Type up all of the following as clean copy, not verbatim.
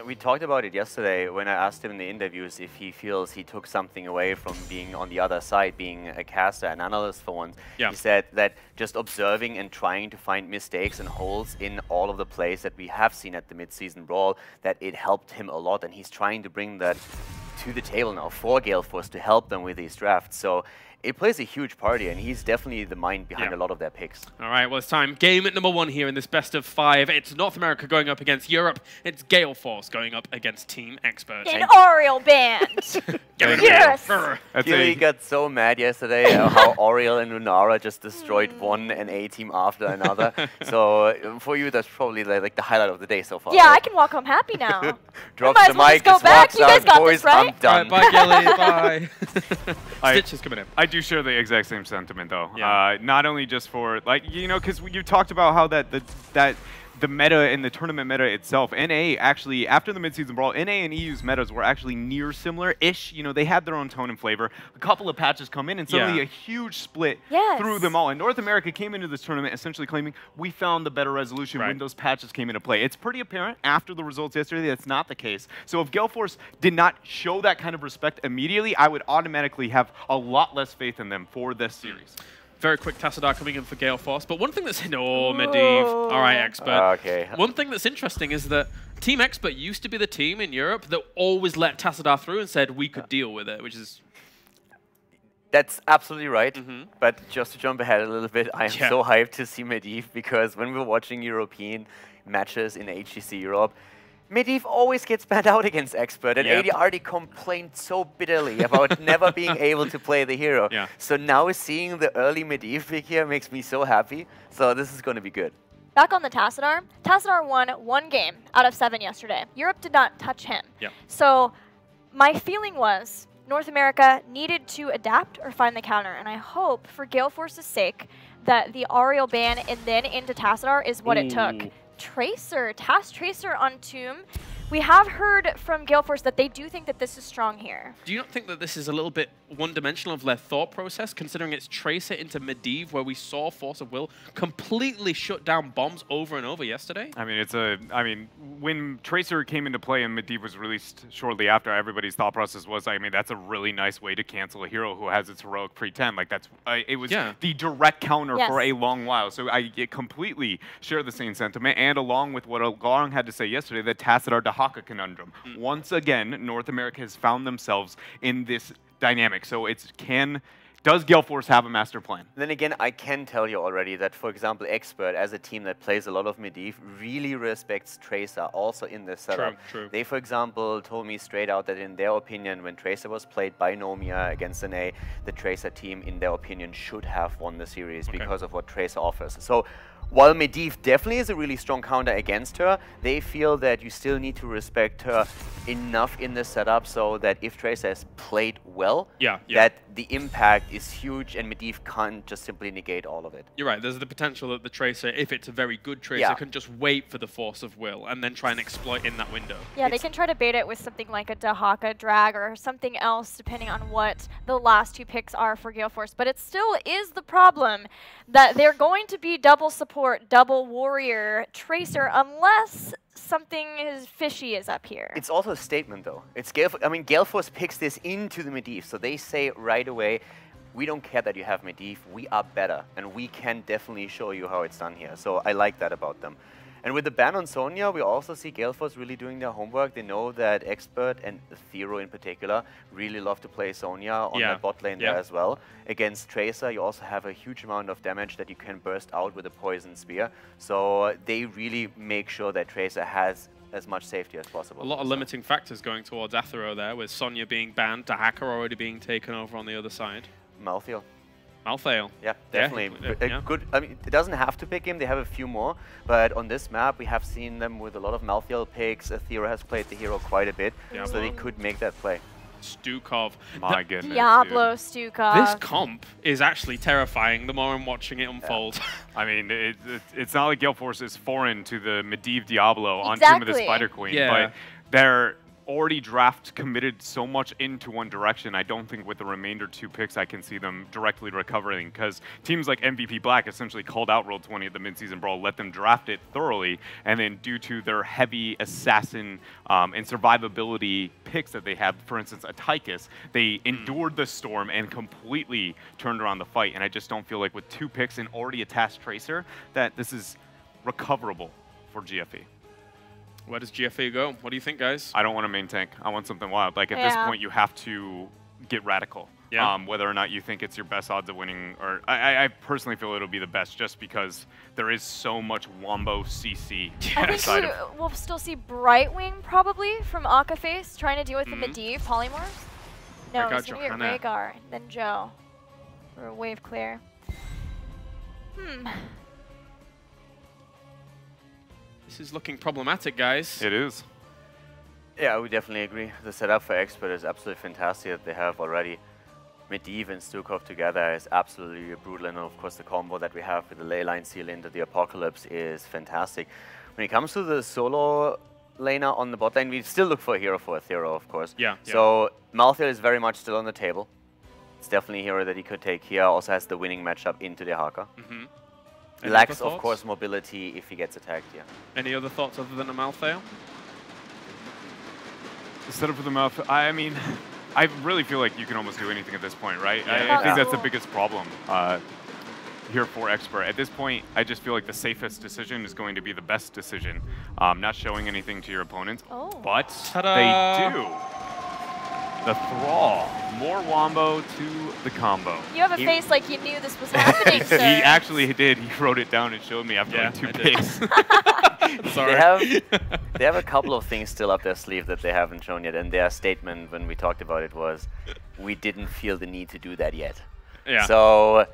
We talked about it yesterday when I asked him in the interviews if he feels he took something away from being on the other side, being a caster, an analyst for once. Yeah. He said that just observing and trying to find mistakes and holes in all of the plays that we have seen at the mid-season brawl, that it helped him a lot, and he's trying to bring that to the table now for Gale Force to help them with these drafts. So it plays a huge party, and he's definitely the mind behind a lot of their picks. All right, well, it's time. Game at number 1 here in this best of 5. It's North America going up against Europe. It's Gale Force going up against Team Expert. An Oriole band. Yes. He got so mad yesterday how Oriole and Lunara just destroyed one NA team after another. So for you, that's probably like the highlight of the day so far. Yeah, right? I can walk home happy now. Drops the mic, just go back. You guys got boys, this, right? I'm done. Bye, Gilly. Bye. Stitch is coming in. I do share the exact same sentiment, though. Yeah. Not only just for, like, you know, because you talked about how the meta and the tournament meta itself, NA actually, after the midseason brawl, NA and EU's metas were actually near similar-ish. You know, they had their own tone and flavor. A couple of patches come in, and suddenly a huge split through them all. And North America came into this tournament essentially claiming, we found the better resolution when those patches came into play. It's pretty apparent after the results yesterday that's not the case. So if Gale Force did not show that kind of respect immediately, I would automatically have a lot less faith in them for this series. Very quick Tassadar coming in for Gale Force. But one thing that's... Oh, Medivh. All right, Expert. Okay. One thing that's interesting is that Team Expert used to be the team in Europe that always let Tassadar through and said we could deal with it, which is... That's absolutely right. But just to jump ahead a little bit, I am so hyped to see Medivh, because when we were watching European matches in HGC Europe, Medivh always gets banned out against Expert, and AD already complained so bitterly about never being able to play the hero. So now seeing the early Medivh pick here makes me so happy. So this is going to be good. Back on the Tassadar, Tassadar won 1 game out of 7 yesterday. Europe did not touch him. So my feeling was North America needed to adapt or find the counter, and I hope for Gale Force's sake that the Oriole ban and then into Tassadar is what it took. Tracer, Task Tracer on Tomb. We have heard from Gale Force that they do think that this is strong here. Do you not think that this is a little bit one-dimensional of their thought process, considering it's Tracer into Medivh, where we saw Force of Will completely shut down bombs over and over yesterday? I mean, when Tracer came into play and Medivh was released shortly after, everybody's thought process was, I mean, that's a really nice way to cancel a hero who has its heroic pre-10. Like, that's it was the direct counter for a long while. So I completely share the same sentiment, and along with what Along had to say yesterday, the Tassadar Dahaka conundrum. Once again, North America has found themselves in this dynamic. So does Gale Force have a master plan? Then again, I can tell you already that, for example, Expert, as a team that plays a lot of Medivh, really respects Tracer also in this setup. They, for example, told me straight out that in their opinion, when Tracer was played by Nomia against NA, the Tracer team, in their opinion, should have won the series because of what Tracer offers. So while Medivh definitely is a really strong counter against her, they feel that you still need to respect her enough in this setup so that if Tracer has played well, that the impact is huge and Medivh can't just simply negate all of it. You're right. There's the potential that the Tracer, if it's a very good Tracer, can just wait for the Force of Will and then try and exploit in that window. Yeah, they can try to bait it with something like a Dahaka drag or something else, depending on what the last 2 picks are for Gale Force. But it still is the problem that they're going to be double support, double warrior, Tracer, unless something fishy is up here. It's also a statement, though. It's Gale Force picks this into the Medivh, so they say right away, we don't care that you have Medivh, we are better, and we can definitely show you how it's done here. So I like that about them. And with the ban on Sonya, we also see Gale Force really doing their homework. They know that Expert and Thero in particular really love to play Sonya on the bot lane there as well. Against Tracer, you also have a huge amount of damage that you can burst out with a Poison Spear. So they really make sure that Tracer has as much safety as possible. A lot of limiting factors going towards Athero there, with Sonya being banned, Dahaka already being taken over on the other side. Malthael. Malthael. Yeah, definitely. Good. I mean, it doesn't have to pick him. They have a few more, but on this map, we have seen them with a lot of Malthael picks. Thero has played the hero quite a bit, so they could make that play. Stukov. My goodness. Diablo Stukov. This comp is actually terrifying the more I'm watching it unfold. I mean, it's not like Gale Force is foreign to the Medivh Diablo on Tomb of the Spider Queen, but they're already draft committed so much into one direction. I don't think with the remainder 2 picks I can see them directly recovering, because teams like MVP Black essentially called out Roll20 at the midseason brawl, let them draft it thoroughly, and then due to their heavy assassin and survivability picks that they have, for instance, a Tychus, they endured the storm and completely turned around the fight. And I just don't feel like with 2 picks and already a tasked Tracer that this is recoverable for GFE. Where does GFE go? What do you think, guys? I don't want a main tank. I want something wild. Like, at this point, you have to get radical. Yeah. Whether or not you think it's your best odds of winning, or I personally feel it'll be the best just because there is so much Wombo CC. I think we'll still see Brightwing probably from Akaface trying to deal with the Medivh polymorphs. No, it's going to get Rhaegar, then Joe for a wave clear. This is looking problematic, guys. It is. Yeah, I would definitely agree. The setup for Expert is absolutely fantastic that they have already. Medivh and Stukov together is absolutely brutal, and of course the combo that we have with the Leyline seal into the Apocalypse is fantastic. When it comes to the solo laner on the bot lane, we still look for a hero for Ethereal, of course. Yeah. So Malthael is very much still on the table. It's definitely a hero that he could take here. Also has the winning matchup into the Haka. Lacks, of course, mobility if he gets attacked, yeah. Any other thoughts other than a Malthael? The setup for the Malthael, I mean, I really feel like you can almost do anything at this point, right? Yeah. I think that's the biggest problem here for Expert. At this point, I just feel like the safest decision is going to be the best decision. Not showing anything to your opponents, but they do. The Thrall. More Wombo to the combo. You have a face like you knew this was happening, sir. He actually did. He wrote it down and showed me after like 2 picks. Sorry. They have a couple of things still up their sleeve that they haven't shown yet, and their statement when we talked about it was, we didn't feel the need to do that yet. Yeah. So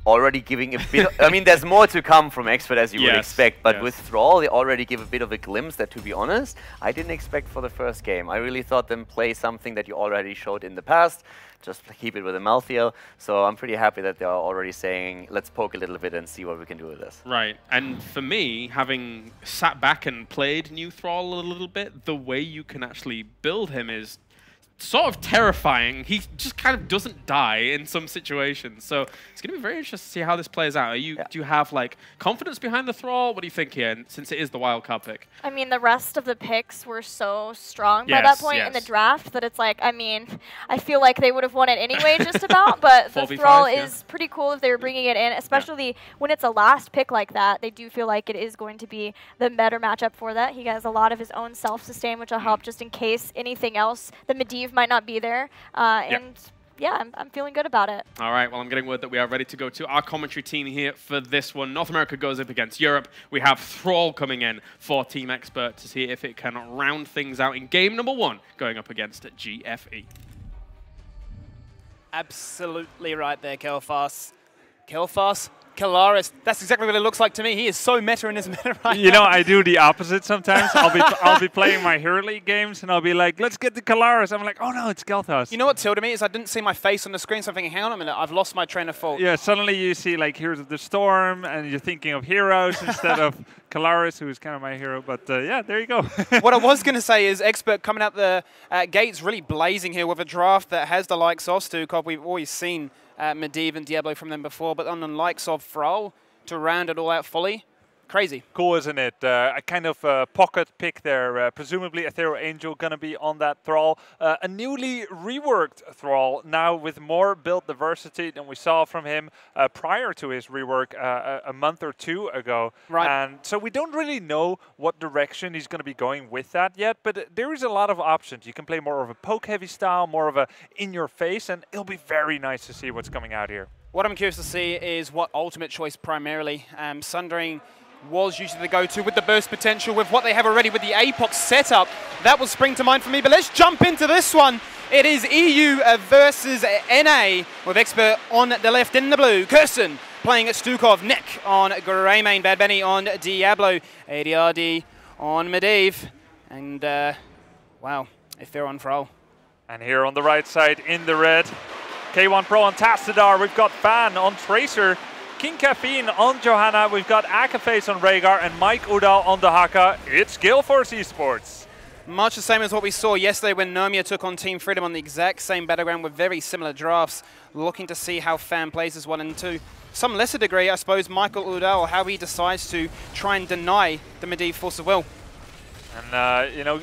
already giving a bit I mean, there's more to come from Expert as you would expect, but with Thrall, they already give a bit of a glimpse that, to be honest, I didn't expect for the first game. I really thought them play something that you already showed in the past, just keep it with a Malthael. So I'm pretty happy that they are already saying, let's poke a little bit and see what we can do with this. Right, and for me, having sat back and played New Thrall a little bit, the way you can actually build him is sort of terrifying. He just kind of doesn't die in some situations. So it's going to be very interesting to see how this plays out. Do you have like confidence behind the Thrall? What do you think here, since it is the wildcard pick? I mean, the rest of the picks were so strong by that point in the draft that it's like, I mean, I feel like they would have won it anyway just about, but the Thrall is pretty cool if they were bringing it in, especially when it's a last pick like that. They do feel like it is going to be the better matchup for that. He has a lot of his own self-sustain, which will help just in case anything else. The Medivh might not be there, and yeah, I'm feeling good about it. All right, well, I'm getting word that we are ready to go to our commentary team here for this one. North America goes up against Europe. We have Thrall coming in for Team Expert to see if it can round things out in game number 1, going up against GFE. Absolutely right there, Gale Force. Gale Force, Kalaris, that's exactly what it looks like to me. He is so meta in his meta right now. You know, I do the opposite sometimes. I'll be playing my Hero League games, and I'll be like, let's get the Kalaris. I'm like, oh no, it's Gale Force. You know what tilted me is I didn't see my face on the screen, so I'm thinking, hang on a minute, I've lost my train of thought. Yeah, suddenly you see like Heroes of the Storm, and you're thinking of Heroes instead of Kalaris, who is kind of my hero. But yeah, there you go. What I was going to say is Expert coming out the gates really blazing here with a draft that has the likes of Stukov. We've always seen Medivh and Diablo from them before, but on the likes of Thrall to round it all out fully. Crazy. Cool, isn't it? A kind of pocket pick there. Presumably Ethereal Angel going to be on that Thrall. A newly reworked Thrall, now with more build diversity than we saw from him prior to his rework a month or 2 ago. Right. And so we don't really know what direction he's going to be going with that yet, but there is a lot of options. You can play more of a poke-heavy style, more of a in-your-face, and it'll be very nice to see what's coming out here. What I'm curious to see is what ultimate choice primarily. Sundering was usually the go-to with the burst potential, with what they have already with the Apox setup. That will spring to mind for me, but let's jump into this one. It is EU versus NA, with Expert on the left in the blue. Kirsten playing at Stukov, Nick on Greymane, Bad Benny on Diablo, ADRD on Medivh, and wow, if they're on Thrall. And here on the right side in the red, K1 Pro on Tastadar, we've got Fan on Tracer, King Caffeine on Johanna, we've got Akaface on Rhaegar, and Mike Udall on the Haka. It's Gale Force eSports. Much the same as what we saw yesterday when Nomia took on Team Freedom on the exact same battleground with very similar drafts, looking to see how Fan plays this one, and to some lesser degree, I suppose, Michael Udall, how he decides to try and deny the Medivh Force of Will. And, you know,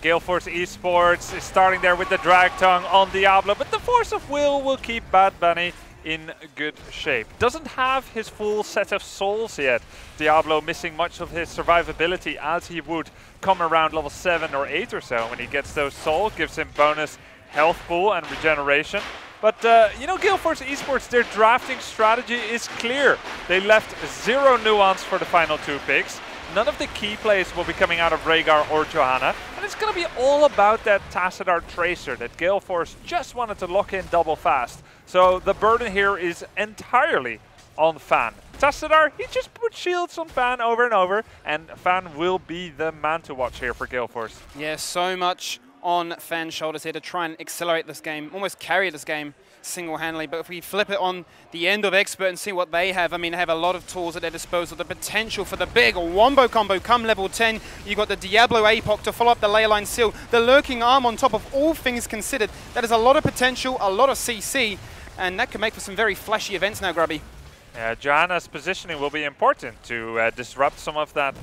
Gale Force eSports is starting there with the drag tongue on Diablo, but the Force of Will keep Bad Bunny in good shape. Doesn't have his full set of souls yet. Diablo missing much of his survivability as he would come around level 7 or 8 or so. When he gets those souls, gives him bonus health pool and regeneration. But, you know, Gale Force eSports, their drafting strategy is clear. They left 0 nuance for the final 2 picks. None of the key plays will be coming out of Rhaegar or Johanna. And it's going to be all about that Tassadar Tracer that Gale Force just wanted to lock in double fast. So the burden here is entirely on Fan. Tassadar, he just put shields on Fan over and over, and Fan will be the man to watch here for Gale Force. Yeah, so much on Fan's shoulders here to try and accelerate this game, almost carry this game single-handedly. But if we flip it on the end of Expert and see what they have, I mean, they have a lot of tools at their disposal. The potential for the big wombo combo come level 10. You got the Diablo APOC to follow up the Leyline Seal. The Lurking Arm on top of all things considered. That is a lot of potential, a lot of CC, and that could make for some very flashy events now, Grubby. Johanna's positioning will be important to disrupt some of that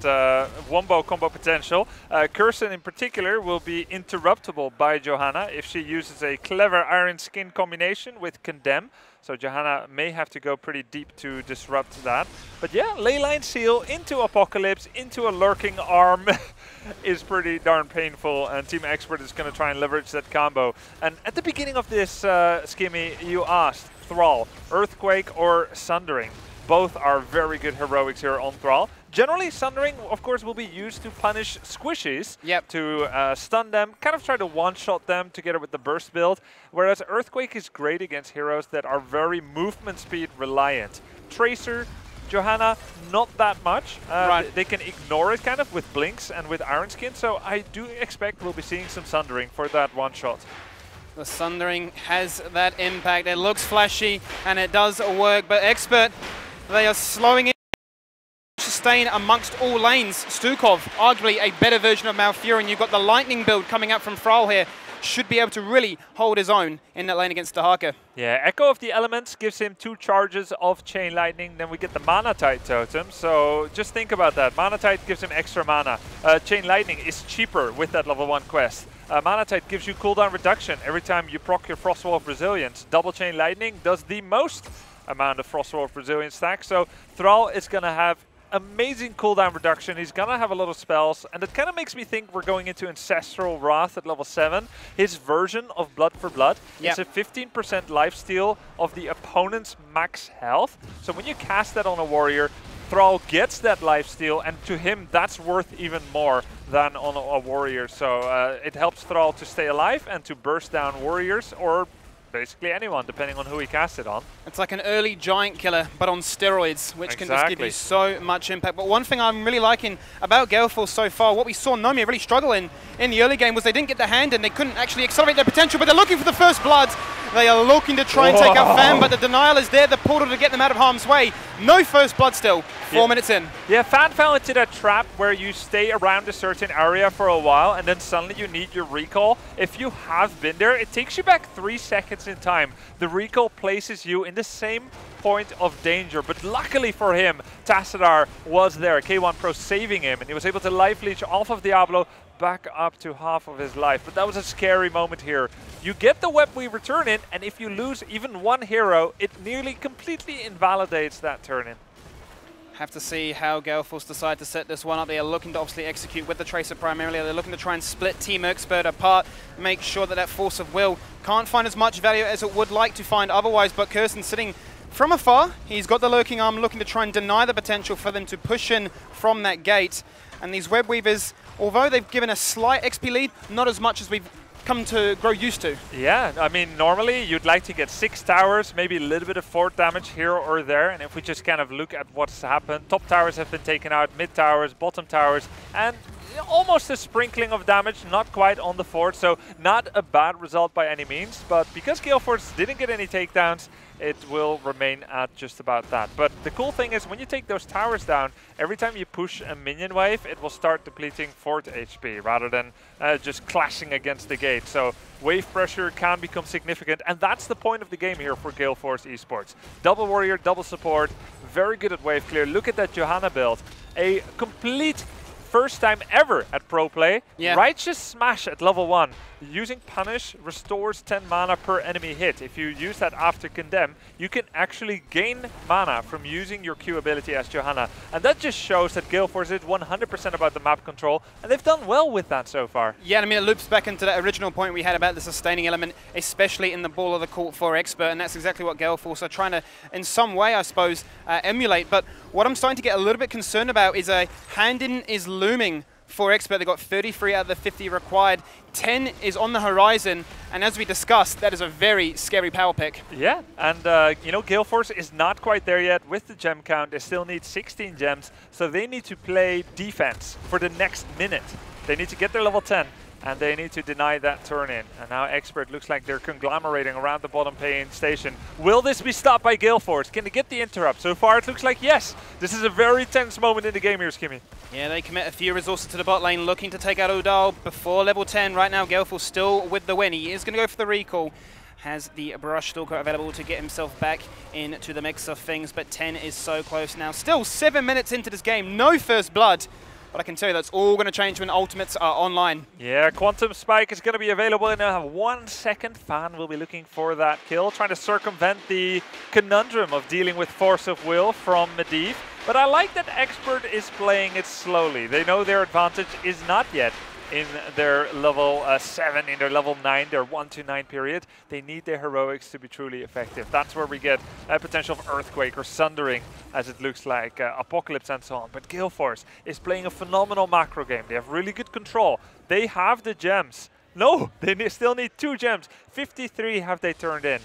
wombo combo potential. Curson in particular will be interruptible by Johanna if she uses a clever Iron Skin combination with Condemn. So Johanna may have to go pretty deep to disrupt that. But yeah, Leyline Seal into Apocalypse, into a Lurking Arm is pretty darn painful, and Team Expert is going to try and leverage that combo. And at the beginning of this, Skimmy, you asked Thrall, Earthquake or Sundering. Both are very good heroics here on Thrall. Generally, Sundering, of course, will be used to punish squishies, to stun them, kind of try to one-shot them together with the burst build, whereas Earthquake is great against heroes that are very movement speed reliant. Tracer, Johanna, not that much. They can ignore it kind of with Blinks and with Iron Skin, so I do expect we'll be seeing some Sundering for that one-shot. The Sundering has that impact. It looks flashy and it does work, but Expert, they are slowing it. Sustain amongst all lanes. Stukov, arguably a better version of Malfurion. You've got the Lightning build coming out from Thrall here. Should be able to really hold his own in that lane against Dahaka. Yeah, Echo of the Elements gives him 2 charges of Chain Lightning. Then we get the Mana Tide totem. So just think about that. Mana Tide gives him extra mana. Chain Lightning is cheaper with that level 1 quest. Mana Tide gives you cooldown reduction every time you proc your Frostwall of Resilience. Double Chain Lightning does the most amount of Frostwall of Resilience stack. So Thrall is going to have amazing cooldown reduction. He's gonna have a lot of spells, and it kind of makes me think we're going into Ancestral Wrath at level 7. His version of Blood for Blood is a 15% lifesteal of the opponent's max health. So when you cast that on a warrior, Thrall gets that lifesteal, and to him that's worth even more than on a warrior. So it helps Thrall to stay alive and to burst down warriors, or basically anyone, depending on who he casts it on. It's like an early giant killer, but on steroids, which can just give you so much impact. But one thing I'm really liking about Gale Force so far, what we saw Nomia really struggle in the early game was they didn't get the hand and they couldn't actually accelerate their potential, but they're looking for the first blood. They are looking to try and take out Fan, but the denial is there, the portal to get them out of harm's way. No first blood still, 4 minutes in. Yeah, Fan fell into that trap where you stay around a certain area for a while and then suddenly you need your recall. If you have been there, it takes you back 3 seconds in time. The recall places you in the same point of danger, but luckily for him, Tassadar was there, K1 Pro saving him, and he was able to life leech off of Diablo back up to half of his life. But that was a scary moment here. You get the web we return in, and if you lose even one hero, it nearly completely invalidates that turn-in. Have to see how Gale Force decide to set this one up. They are looking to obviously execute with the Tracer primarily. They're looking to try and split Team Expert apart, make sure that that Force of Will can't find as much value as it would like to find otherwise. But Kirsten sitting from afar, he's got the Lurking Arm looking to try and deny the potential for them to push in from that gate. And these Web Weavers, although they've given a slight XP lead, not as much as we've come to grow used to. Yeah, I mean, normally you'd like to get 6 towers, maybe a little bit of fort damage here or there, and if we just kind of look at what's happened, top towers have been taken out, mid towers, bottom towers, and almost a sprinkling of damage, not quite on the fort, so not a bad result by any means. But because Gale Force didn't get any takedowns, it will remain at just about that. But the cool thing is when you take those towers down, every time you push a minion wave, it will start depleting fort HP rather than just clashing against the gate. So wave pressure can become significant, and that's the point of the game here for Gale Force eSports. Double warrior, double support, very good at wave clear. Look at that Johanna build. A complete first time ever at pro play. Yeah. Righteous Smash at level 1. Using Punish restores 10 mana per enemy hit. If you use that after Condemn, you can actually gain mana from using your Q ability as Johanna. And that just shows that Gale Force is 100% about the map control, and they've done well with that so far. Yeah, I mean, it loops back into that original point we had about the sustaining element, especially in the ball of the court for Expert, and that's exactly what Gale Force are trying to, in some way, I suppose, emulate. But what I'm starting to get a little bit concerned about is a hand-in is looming for Expert. They got 33 out of the 50 required. 10 is on the horizon, and as we discussed, that is a very scary power pick. Yeah, and you know, Gale Force is not quite there yet with the gem count. They still need 16 gems, so they need to play defense for the next minute. They need to get their level 10, and they need to deny that turn-in. And now Expert looks like they're conglomerating around the bottom paying station. Will this be stopped by Gale Force? Can they get the interrupt? So far it looks like yes. This is a very tense moment in the game here, Skimmy. Yeah, they commit a few resources to the bot lane, looking to take out Udal before level 10. Right now, Gale Force still with the win. He is going to go for the recall. Has the Brush Stalker available to get himself back into the mix of things, but 10 is so close now. Still 7 minutes into this game, no first blood. But I can tell you that's all going to change when ultimates are online. Yeah, Quantum Spike is going to be available in 1 second. Fan will be looking for that kill, trying to circumvent the conundrum of dealing with Force of Will from Medivh. But I like that Expert is playing it slowly. They know their advantage is not yet in their level 7, in their level 9, their 1 to 9 period. They need their heroics to be truly effective. That's where we get a potential of Earthquake or Sundering, as it looks like, Apocalypse and so on. But Gale Force is playing a phenomenal macro game. They have really good control. They have the gems. No, they still need 2 gems. 53 have they turned in.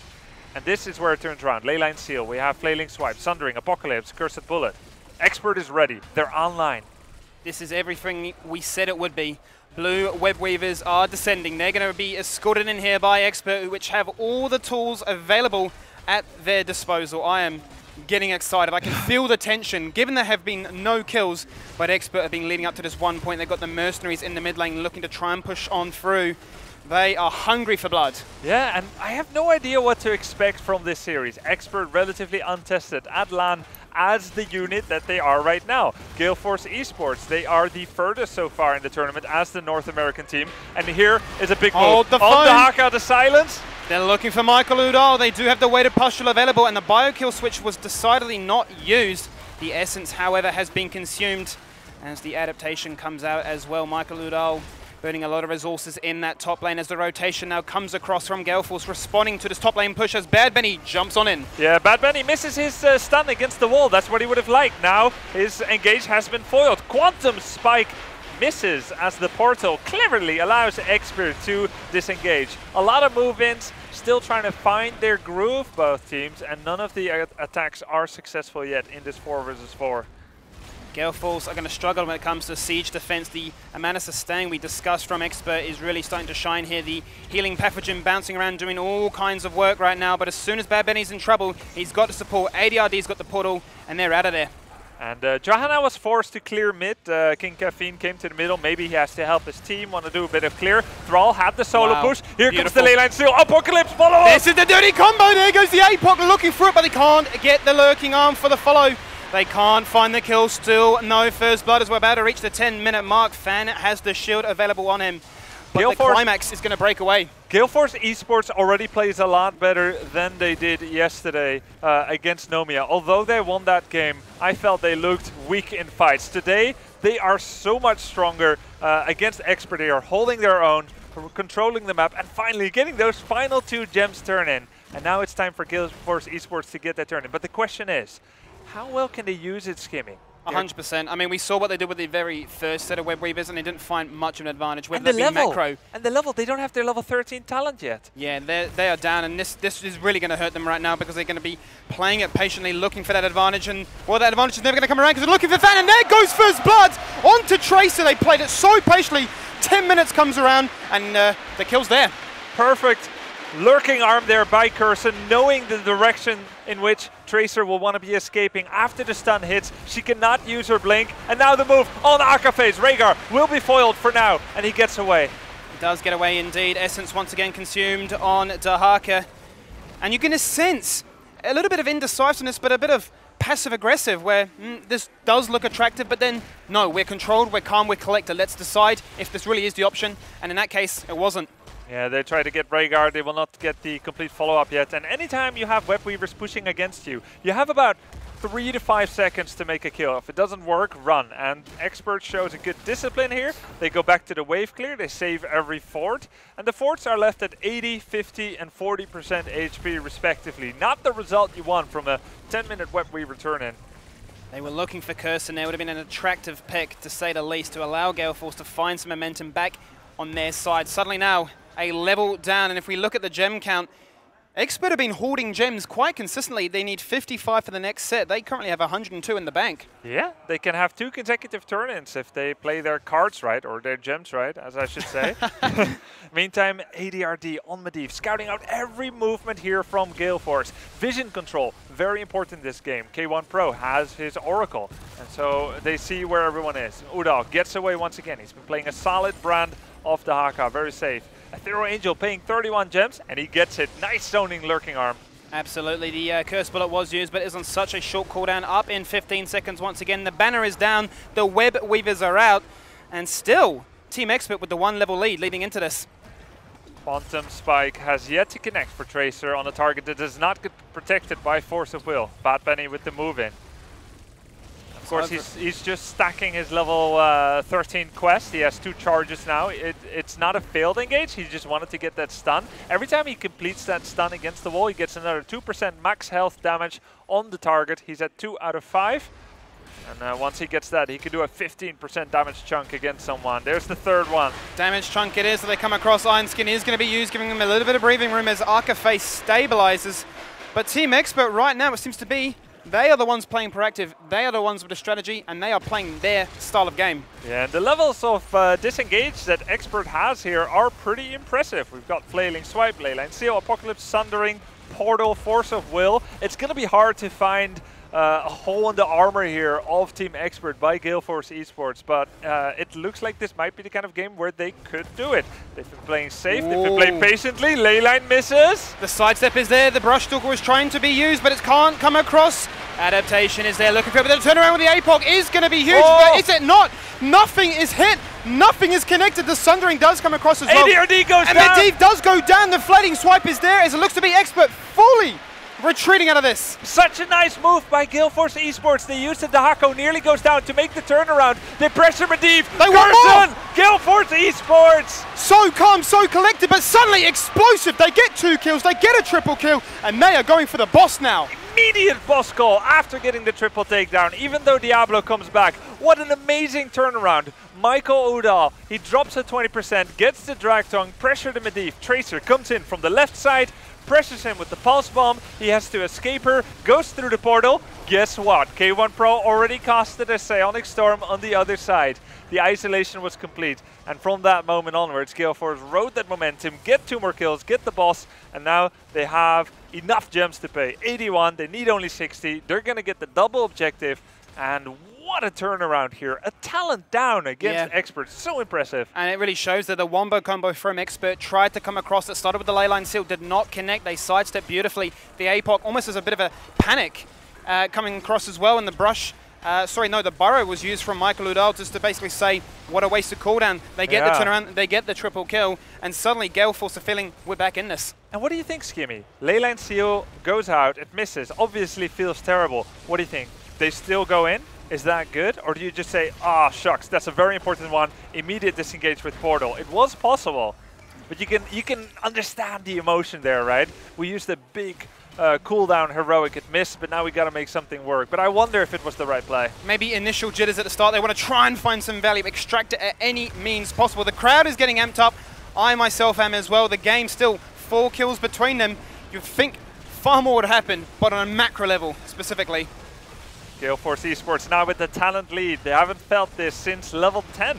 And this is where it turns around. Leyline Seal, we have Flailing Swipe, Sundering, Apocalypse, Cursed Bullet. Expert is ready. They're online. This is everything we said it would be. Blue Web Weavers are descending. They're going to be escorted in here by Expert, which have all the tools available at their disposal. I am getting excited. I can feel the tension. Given there have been no kills, but Expert have been leading up to this one point. They've got the Mercenaries in the mid lane looking to try and push on through. They are hungry for blood. Yeah, and I have no idea what to expect from this series. Expert relatively untested at LAN as the unit that they are right now. Gale Force eSports, they are the furthest so far in the tournament as the North American team. And here is a big move. On the Haka, the silence. They're looking for Michael Udal. They do have the weighted pustule available, and the biokill switch was decidedly not used. The essence, however, has been consumed as the adaptation comes out as well. Michael Udal burning a lot of resources in that top lane as the rotation now comes across from Gale Force, responding to this top lane push as Bad Benny jumps on in. Yeah, Bad Benny misses his stun against the wall. That's what he would have liked. Now his engage has been foiled. Quantum Spike misses as the portal cleverly allows Expert to disengage. A lot of move-ins, still trying to find their groove, both teams, and none of the attacks are successful yet in this 4 versus 4. Gale Force are going to struggle when it comes to siege defense. The amount of sustain we discussed from Expert is really starting to shine here. The healing pathogen bouncing around, doing all kinds of work right now. But as soon as Bad Benny's in trouble, he's got the support. ADRD's got the portal, and they're out of there. And Johanna was forced to clear mid. King Caffeine came to the middle. Maybe he has to help his team, want to do a bit of clear. Thrall had the solo push. Here comes the Leyline Seal. Apocalypse, follow up! This is the dirty combo. There goes the APOC looking for it, but they can't get the lurking arm for the follow. They can't find the kill. Still no first blood as we're about to reach the 10-minute mark. Fan has the shield available on him. But the climax is going to break away. Gale Force eSports already plays a lot better than they did yesterday against Nomia. Although they won that game, I felt they looked weak in fights. Today, they are so much stronger against Expert. They are holding their own, controlling the map, and finally getting those final 2 gems turn in. And now it's time for Gale Force eSports to get that turn in. But the question is, how well can they use it, Skimmy? 100%. I mean, we saw what they did with the very first set of Web Weavers, and they didn't find much of an advantage. Whether that be macro. And the level, they don't have their level 13 talent yet. Yeah, they are down, and this is really going to hurt them right now because they're going to be playing it patiently, looking for that advantage, and well, that advantage is never going to come around because they're looking for Fan, and there goes First Blood onto Tracer. They played it so patiently. 10 minutes comes around, and the kill's there. Perfect lurking arm there by Curson, knowing the direction in which Tracer will want to be escaping after the stun hits. She cannot use her blink, and now the move on Akaphase. Rhaegar will be foiled for now, and he gets away. He does get away indeed. Essence once again consumed on Dahaka, and you're going to sense a little bit of indecisiveness, but a bit of passive-aggressive, where this does look attractive, but then, no, we're controlled, we're calm, we're collected. Let's decide if this really is the option, and in that case, it wasn't. Yeah, they try to get Rhaegar, they will not get the complete follow-up yet, and anytime you have Web Weavers pushing against you, you have about 3 to 5 seconds to make a kill. If it doesn't work, run. And Expert shows a good discipline here. They go back to the wave clear, they save every fort, and the forts are left at 80, 50 and 40% HP respectively. Not the result you want from a 10-minute Web Weaver turn-in. They were looking for Curse, and there would have been an attractive pick, to say the least, to allow Gale Force to find some momentum back on their side. Suddenly now, a level down, and if we look at the gem count, Expert have been hoarding gems quite consistently. They need 55 for the next set. They currently have 102 in the bank. Yeah, they can have 2 consecutive turn-ins if they play their cards right, or their gems right, as I should say. Meantime, ADRD on Medivh, scouting out every movement here from Gale Force. Vision control, very important this game. K1 Pro has his Oracle, and so they see where everyone is. Udal gets away once again. He's been playing a solid brand of the Haka, very safe. Ethereal Angel paying 31 gems, and he gets it. Nice zoning lurking arm. Absolutely, the Curse Bullet was used, but it is on such a short cooldown, up in 15 seconds once again. The banner is down, the Web Weavers are out, and still, Team Expert with the 1-level lead leading into this. Quantum Spike has yet to connect for Tracer on a target that does not get protected by Force of Will. Bad Bunny with the move in. Of course, he's just stacking his level 13 quest. He has 2 charges now. It's not a failed engage. He just wanted to get that stun. Every time he completes that stun against the wall, he gets another 2% max health damage on the target. He's at 2 out of 5. And once he gets that, he can do a 15% damage chunk against someone. There's the third one. Damage chunk it is that they come across. Iron Skin is going to be used, giving him a little bit of breathing room as Akaphase stabilizes. But Team Expert right now, it seems to be, they are the ones playing proactive, they are the ones with the strategy, and they are playing their style of game. Yeah, and the levels of disengage that Expert has here are pretty impressive. We've got Flailing Swipe, Leyline Seal, Apocalypse, Sundering, Portal, Force of Will. It's going to be hard to find a hole in the armor here of Team Expert by Gale Force eSports, but it looks like this might be the kind of game where they could do it. They've been playing safe, they've been playing patiently, Leyline misses. The sidestep is there, the Brush Stalker is trying to be used, but it can't come across. Adaptation is there looking for it, but the turnaround with the APOC is going to be huge, but is it not? Nothing is hit, nothing is connected. The Sundering does come across as well. ADRD goes and down. Medivh does go down, the Flating Swipe is there as it looks to be Expert fully retreating out of this. Such a nice move by Gale Force eSports. They used it. Dahako nearly goes down to make the turnaround. They pressure Medivh. They want more. Gale Force eSports. So calm, so collected, but suddenly explosive. They get 2 kills, they get a triple kill, and they are going for the boss now. Immediate boss call after getting the triple takedown, even though Diablo comes back. What an amazing turnaround. Michael Udal, he drops at 20%, gets the drag tongue, pressure to Medivh. Tracer comes in from the left side, pressures him with the pulse bomb. He has to escape her, goes through the portal. Guess what? K1 Pro already casted a Psionic Storm on the other side. The isolation was complete, and from that moment onwards, Gale Force rode that momentum, get 2 more kills, get the boss, and now they have enough gems to pay. 81, they need only 60. They're going to get the double objective, and what a turnaround here. A talent down against Expert. So impressive. And it really shows that the wombo combo from Expert tried to come across. It started with the Leyline Seal, did not connect. They sidestepped beautifully. The APOC almost as a bit of a panic coming across as well. And the Brush, the Burrow was used from Michael Udal just to basically say, what a waste of cooldown. They get the turnaround, they get the triple kill, and suddenly Gale Force are feeling we're back in this. And what do you think, Skimmy? Leyline Seal goes out, it misses, obviously feels terrible. What do you think? They still go in? Is that good? Or do you just say, ah, shucks, that's a very important one, immediate disengage with Portal? It was possible, but you can understand the emotion there, right? We used a big cooldown heroic. It missed, but now we got to make something work. But I wonder if it was the right play. Maybe initial jitters at the start. They want to try and find some value, extract it at any means possible. The crowd is getting amped up. I myself am as well. The game still 4 kills between them. You'd think far more would happen, but on a macro level specifically. Gale Force eSports now with the talent lead. They haven't felt this since level 10.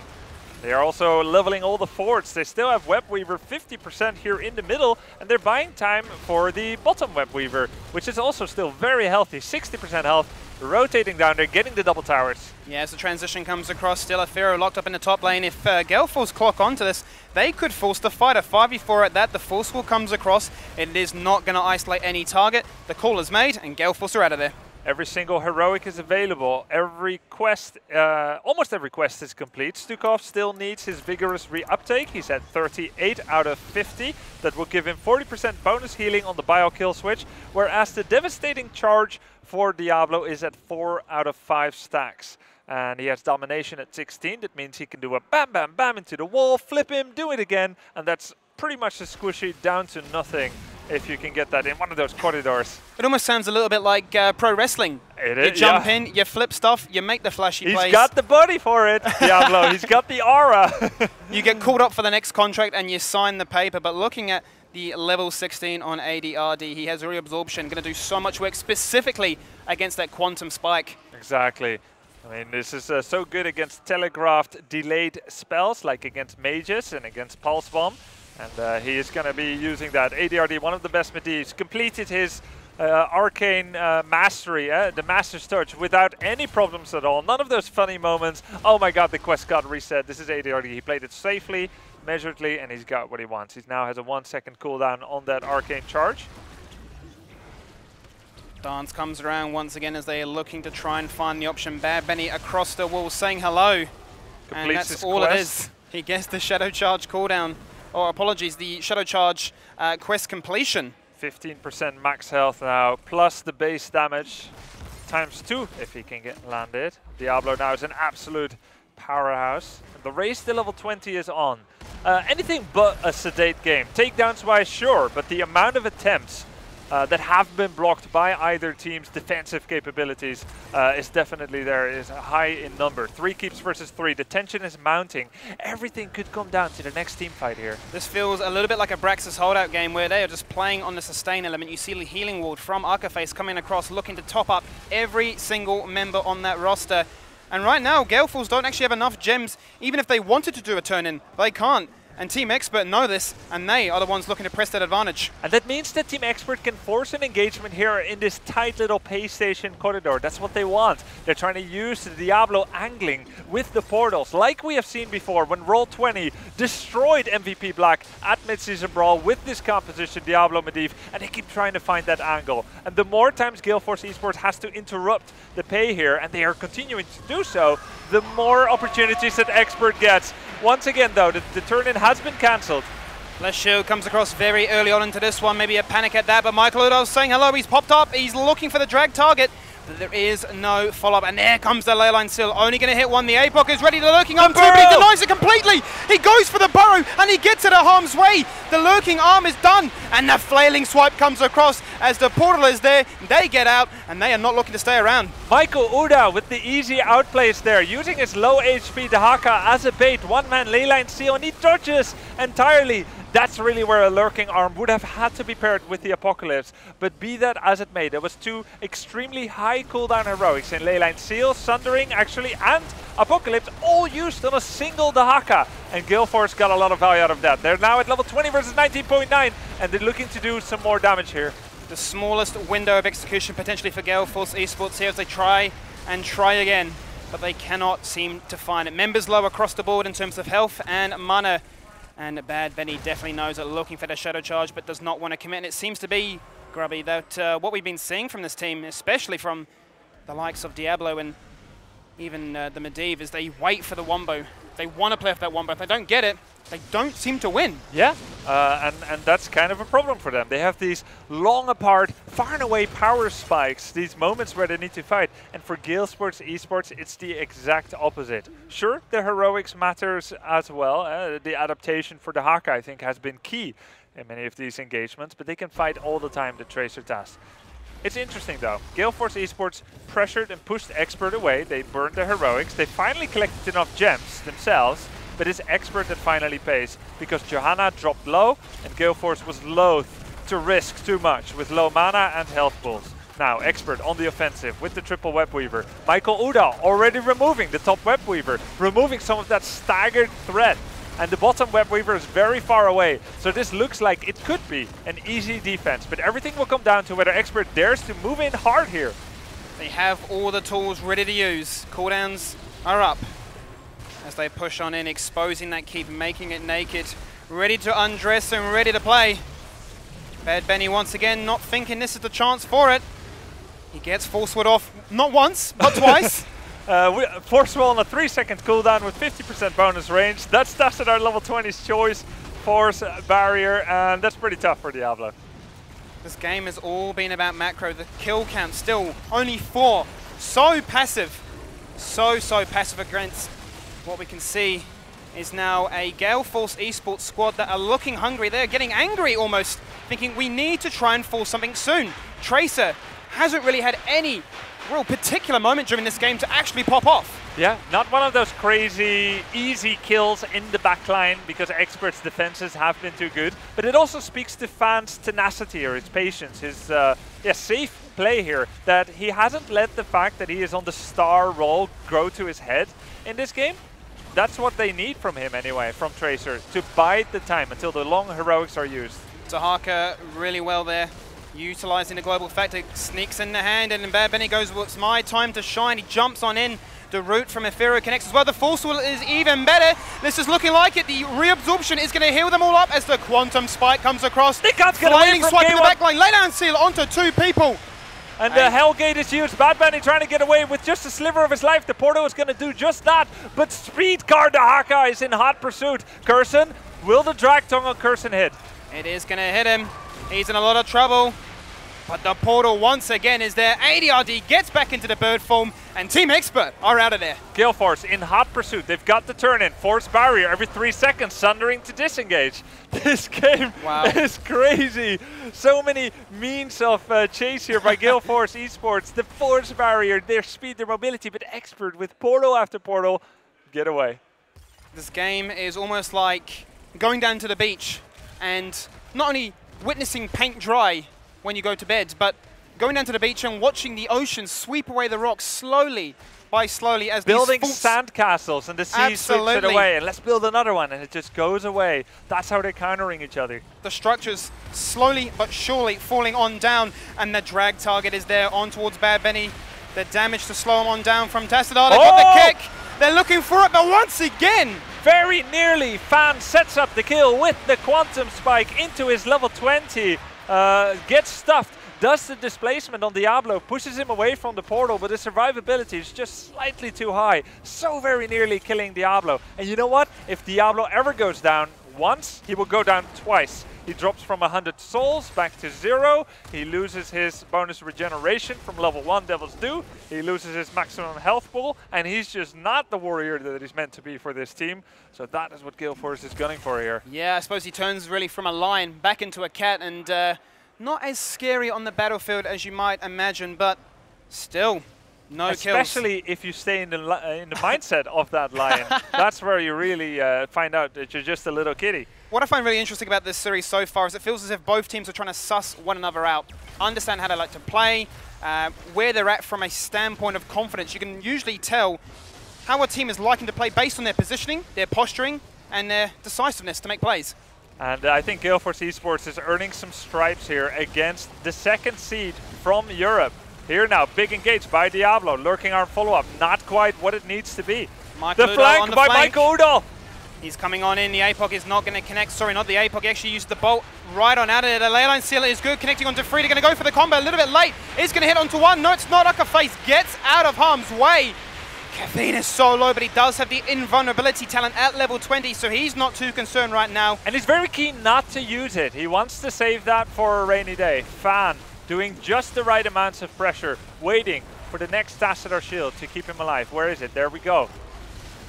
They are also leveling all the forts. They still have Web Weaver 50% here in the middle, and they're buying time for the bottom Web Weaver, which is also still very healthy, 60% health, rotating down there, getting the double towers. Yeah, as the transition comes across, still a Pharaoh locked up in the top lane. If Gale Force clock onto this, they could force the fight. A 5v4 at that, the Force will comes across. It is not going to isolate any target. The call is made, and Gale Force are out of there. Every single heroic is available. Every quest, almost every quest is complete. Stukov still needs his vigorous re-uptake. He's at 38 out of 50. That will give him 40% bonus healing on the bio kill switch, whereas the devastating charge for Diablo is at 4 out of 5 stacks. And he has domination at 16. That means he can do a bam, bam, bam into the wall, flip him, do it again, and that's pretty much the squishy down to nothing. If you can get that in one of those corridors. It almost sounds a little bit like pro wrestling. It is, you jump in, you flip stuff, you make the flashy plays. He's got the body for it, Diablo. He's got the aura. You get called up for the next contract and you sign the paper, but looking at the level 16 on ADRD, he has reabsorption, going to do so much work specifically against that quantum spike. Exactly. I mean, this is so good against telegraphed delayed spells, like against mages and against pulse bomb. And he is going to be using that. ADRD, one of the best Medivhs, completed his arcane mastery, the Master's Touch, without any problems at all. None of those funny moments. Oh my god, the quest got reset. This is ADRD. He played it safely, measuredly, and he's got what he wants. He now has a 1-second cooldown on that arcane charge. Dance comes around once again as they are looking to try and find the option. Bad Benny across the wall saying hello. And that's all it is. He gets the Shadow Charge cooldown. Or apologies, the Shadow Charge quest completion. 15% max health now, plus the base damage, ×2 if he can get landed. Diablo now is an absolute powerhouse. The race to level 20 is on. Anything but a sedate game. Takedowns wise, sure, but the amount of attempts that have been blocked by either team's defensive capabilities is definitely there, is high in number. 3 keeps versus 3. The tension is mounting. Everything could come down to the next team fight here. This feels a little bit like a Braxis holdout game where they are just playing on the sustain element. You see the healing ward from Arcaface coming across, looking to top up every single member on that roster. And right now, Gale Force don't actually have enough gems. Even if they wanted to do a turn-in, they can't. And Team Expert know this, and they are the ones looking to press that advantage. And that means that Team Expert can force an engagement here in this tight little pay station corridor. That's what they want. They're trying to use the Diablo angling with the portals, like we have seen before when Roll20 destroyed MVP Black at Mid-Season Brawl with this composition, Diablo Medivh, and they keep trying to find that angle. And the more times Gale Force eSports has to interrupt the pay here, and they are continuing to do so, the more opportunities that Expert gets. Once again, though, the turn-in has been cancelled. Les Shield comes across very early on into this one, maybe a panic at that, but Michael Udall's saying hello, he's popped up, he's looking for the drag target, but there is no follow-up, and there comes the Leyline Seal, only going to hit one. The APOC is ready to lurking arm too, but he denies it completely. He goes for the burrow, and he gets it at harm's way. The lurking arm is done, and the flailing swipe comes across as the portal is there. They get out, and they are not looking to stay around. Michael Uda with the easy outplays there, using his low HP Dahaka as a bait. One-man Leyline Seal, and he dodges entirely. That's really where a lurking arm would have had to be paired with the Apocalypse. But be that as it may, there was 2 extremely high cooldown heroics in Leyline Seal, Sundering actually, and Apocalypse, all used on a single Dahaka. And Gale Force got a lot of value out of that. They're now at level 20 versus 19.9, and they're looking to do some more damage here. The smallest window of execution potentially for Gale Force eSports here as they try and try again, but they cannot seem to find it. Members low across the board in terms of health and mana. And Bad Benny definitely knows that, looking for the Shadow Charge, but does not want to commit. And it seems to be, Grubby, that what we've been seeing from this team, especially from the likes of Diablo and even the Medivh, is they wait for the Wombo. They want to play off that Wombo. If they don't get it, they don't seem to win. Yeah, and that's kind of a problem for them. They have these long apart, far and away power spikes, these moments where they need to fight. And for Gale Force eSports, it's the exact opposite. Sure, the heroics matters as well. The adaptation for the Haka, I think, has been key in many of these engagements, but they can fight all the time the Tracer task. It's interesting though. Gale Force eSports pressured and pushed Expert away. They burned the heroics. They finally collected enough gems themselves, but it's Expert that finally pays because Johanna dropped low and Gale Force was loath to risk too much with low mana and health pools. Now Expert on the offensive with the triple web weaver. Michael Uda already removing the top web weaver, removing some of that staggered threat. And the bottom web weaver is very far away. So this looks like it could be an easy defense, but everything will come down to whether Expert dares to move in hard here. They have all the tools ready to use. Cooldowns are up as they push on in, exposing that keep, making it naked, ready to undress and ready to play. Bad Benny once again not thinking this is the chance for it. He gets Force Sword off not once, but twice. Force Sword on a 3-second cooldown with 50% bonus range. That's tested our level 20's choice. Force Barrier, and that's pretty tough for Diablo. This game has all been about macro. The kill count still only 4. So passive. So passive against what we can see is now a Gale Force eSports squad that are looking hungry. They're getting angry almost, thinking we need to try and force something soon. Tracer hasn't really had any real particular moment during this game to actually pop off. Yeah, not one of those crazy, easy kills in the backline because Expert's defenses have been too good. But it also speaks to Fan's tenacity or his patience, his safe play here, that he hasn't let the fact that he is on the star role grow to his head in this game. That's what they need from him anyway, from Tracer, to bide the time until the long heroics are used. Tahaka really well there, utilizing the global effect. It sneaks in the hand, and then Bad Benny goes, well, it's my time to shine. He jumps on in. The root from Ethereal connects as well. The Force Wheel is even better. This is looking like it. The reabsorption is going to heal them all up as the Quantum Spike comes across. They can't get away from swipe in the backline. Lay down seal onto 2 people. And the Hellgate is used. Bad Benny trying to get away with just a sliver of his life. The Portal is going to do just that. But Speed Guard the Haka is in hot pursuit. Curson, will the Drag Tongue on Curson hit? It is going to hit him. He's in a lot of trouble. But the Portal once again is there. ADRD gets back into the bird form, and Team Expert are out of there. Gale Force in hot pursuit. They've got the turn in. Force Barrier every 3 seconds, sundering to disengage. This game is crazy. So many means of chase here by Gale Force eSports. The Force Barrier, their speed, their mobility, but Expert with portal after portal. Get away. This game is almost like going down to the beach and not only witnessing paint dry when you go to bed, but going down to the beach and watching the ocean sweep away the rocks slowly by slowly as building sandcastles and the sea sweeps it away, and let's build another one, and it just goes away. That's how they're countering each other. The structures slowly but surely falling on down, and the drag target is there on towards Bad Benny. The damage to slow him on down from Tassadar. They got the kick. They're looking for it, but once again, very nearly, Fan sets up the kill with the Quantum Spike into his level 20. Gets stuffed, does the displacement on Diablo, pushes him away from the portal, but his survivability is just slightly too high. So very nearly killing Diablo. And you know what? If Diablo ever goes down once, he will go down twice. He drops from 100 souls back to 0. He loses his bonus regeneration from level 1 Devil's Due. He loses his maximum health pool, and he's just not the warrior that he's meant to be for this team. So that is what Gale Force is gunning for here. Yeah, I suppose he turns really from a lion back into a cat, and not as scary on the battlefield as you might imagine, but still, no kills. Especially if you stay in the mindset of that lion. That's where you really find out that you're just a little kitty. What I find really interesting about this series so far is it feels as if both teams are trying to suss one another out, understand how they like to play, where they're at from a standpoint of confidence. You can usually tell how a team is liking to play based on their positioning, their posturing, and their decisiveness to make plays. And I think Gale Force eSports is earning some stripes here against the 2nd seed from Europe. Here now, big engage by Diablo, lurking arm follow-up, not quite what it needs to be. The flank by Michael Udall. He's coming on in, the APOC is not going to connect. Sorry, not the APOC, he actually used the bolt right on out of it. The leyline sealer is good, connecting onto 3. They're going to go for the combo a little bit late. It's going to hit onto 1. No, it's not. Face gets out of harm's way. Caffeine is so low, but he does have the invulnerability talent at level 20, so he's not too concerned right now. And he's very keen not to use it. He wants to save that for a rainy day. Fan doing just the right amounts of pressure, waiting for the next Tassadar shield to keep him alive. Where is it? There we go.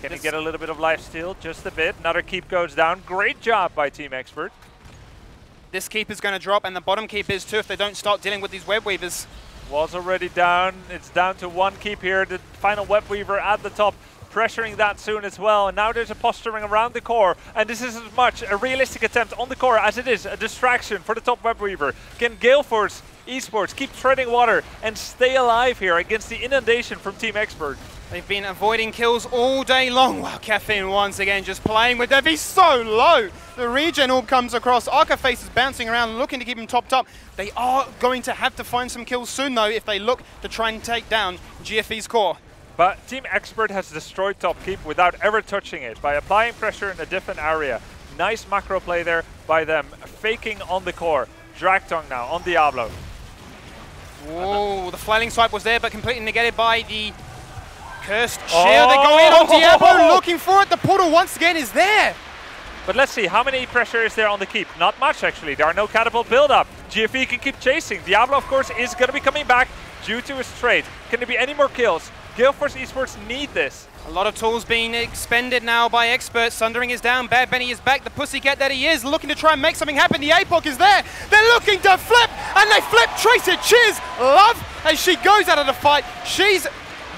Can he get a little bit of life steal? Just a bit. Another keep goes down. Great job by Team Expert. This keep is going to drop, and the bottom keep is too if they don't start dealing with these web weavers. Was already down. It's down to one keep here. The final web weaver at the top, pressuring that soon as well. And now there's a posturing around the core. And this is as much a realistic attempt on the core as it is a distraction for the top web weaver. Can Gale Force eSports keep treading water and stay alive here against the inundation from Team Expert? They've been avoiding kills all day long. Wow, Caffeine once again just playing with Dev. He's so low. The regen orb comes across. Arcaface is bouncing around, looking to keep him topped up. They are going to have to find some kills soon, though, if they look to try and take down GFE's core. But Team Expert has destroyed top keep without ever touching it by applying pressure in a different area. Nice macro play there by them, faking on the core. Drag tongue now on Diablo. Whoa, the flailing swipe was there, but completely negated by the cursed shield. They go in on Diablo, looking for it. The portal once again is there. But let's see, how many pressure is there on the keep? Not much, actually. There are no catapult build-up. GFE can keep chasing. Diablo, of course, is going to be coming back due to his trade. Can there be any more kills? Gale Force eSports need this. A lot of tools being expended now by Expert. Sundering is down, Bad Benny is back. The pussycat that he is looking to try and make something happen. The APOC is there. They're looking to flip, and they flip. Tracer cheers Love as she goes out of the fight. She's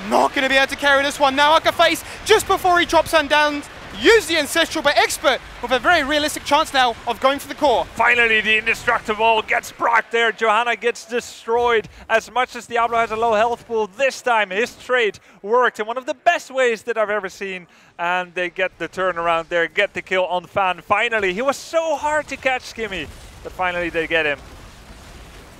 not going to be able to carry this one now. Arcaface, just before he drops her down, use the Ancestral, but Expert with a very realistic chance now of going for the core. Finally, the Indestructible gets procced there. Johanna gets destroyed. As much as Diablo has a low health pool, this time his trade worked in one of the best ways that I've ever seen. And they get the turnaround there, get the kill on Fan. Finally, he was so hard to catch, Skimmy, but finally they get him.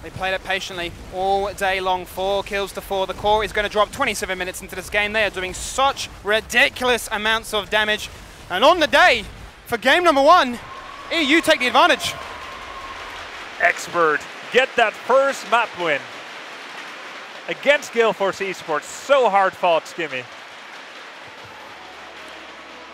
They played it patiently all day long. 4 kills to 4. The core is going to drop 27 minutes into this game. They are doing such ridiculous amounts of damage. And on the day, for game number 1, EU take the advantage. Expert get that first map win against Gale Force eSports. So hard fought, Skimmy.